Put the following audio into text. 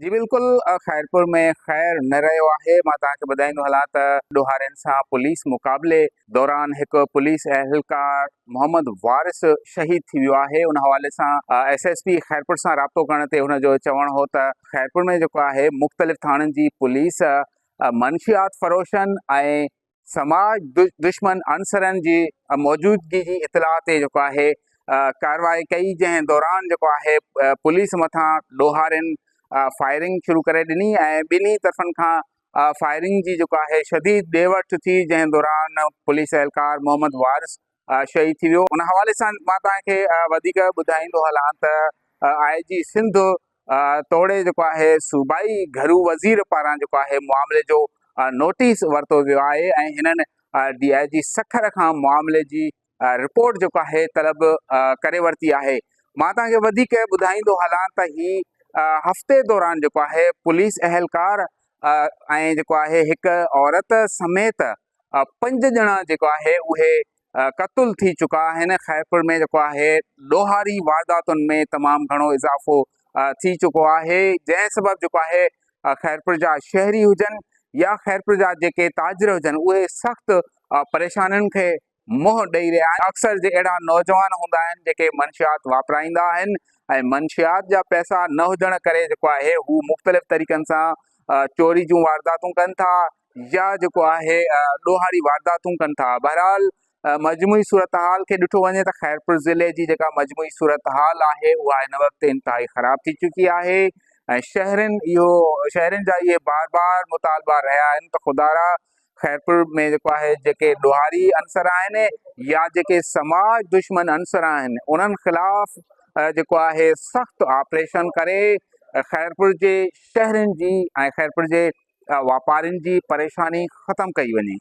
जी बिल्कुल। ख़ैरपुर में ख़ैर न रहियो आहे। मां तव्हांखे ॿुधाईंदो हलां त ॾोहारियुनि सां पुलिस मुक़ाबले दौरान हिकु पुलिस एहलकार मोहम्मद वारिस शहीद थी वियो आहे। उन हवाले सां एसएसपी ख़ैरपुर सां राब्तो करण ते हुनजो चवणु हो त ख़ैरपुर में जेको आहे मुख़्तलिफ़ थाणनि जी पुलिस मंशियात फ़रोशनि ऐं समाज दुश्मन अंसरनि जी मौजूदगी जी इतलाह ते जेको आहे कार्रवाई कई, जंहिं दौरान जेको आहे पुलिस मथां ॾोहारियुनि फायरिंग शुरू करे ॾिनी ऐं ॿिन्ही तरफ़नि खां फायरिंग जी जेको आहे शदीद ॾे वठि थी, जंहिं दौरान पुलिस एहलकार मोहम्मद वारिस शहीद थी वियो। उन हवाले सां मां तव्हांखे वधीक ॿुधाईंदो हलां त IG सिंध तोड़े जेको आहे सूबाई घरू वज़ीर पारां जेको आहे मामले जो नोटिस वरितो वियो आहे ऐं हिननि DIG सखर खां मामले जी रिपोर्ट जेको आहे तलब करे वरिती आहे। मां तव्हांखे वधीक ॿुधाईंदो हलां त ही हफ़्ते दौरान जेको आहे पुलिस एहलकार ऐं जेको आहे हिकु औरत समेत 5 ॼणा जेको आहे उहे क़तूल थी चुका आहिनि। ख़ैरपुर में जेको आहे ॾोहारी वारदातुनि में तमामु घणो इज़ाफ़ो थी चुको आहे, जंहिं सबबु जेको आहे ख़ैरपुर जा शहरी हुजनि या ख़ैरपुर जा जेके ताजिर हुजनि उहे सख़्तु परेशानियुनि खे मुंहुं ॾेई रहिया आहिनि। अक्सर जे अहिड़ा नौजवान हूंदा आहिनि जेके मंशियात वापराईंदा आहिनि ऐं मंशियात जा पैसा न हुजण करे जेको आहे हू मुख़्तलिफ़ तरीक़नि सां चोरी जूं वारदातूं कनि था या जेको आहे ॾोहारी वारदातूं कनि था। बहरहाल मजमूई सूरत हाल खे ॾिठो वञे त ख़ैरपुर ज़िले जी जेका मजमूई सूरत हाल आहे उहा हिन वक़्तु इंतिहाई ख़राब थी चुकी आहे ऐं शहरनि जा इहे बार बार मुतालबा रहिया आहिनि त ख़ुदारा ख़ैरपुर में जेको आहे जेके ॾोहारी अंसर आहिनि या जेके समाज दुश्मन अंसर आहिनि उन्हनि ख़िलाफ़ जेको आहे सख़्तु ऑपरेशन करे ख़ैरपुर जे शहरनि जी ऐं ख़ैरपुर जे वापारियुनि जी परेशानी ख़तमु कई वञे।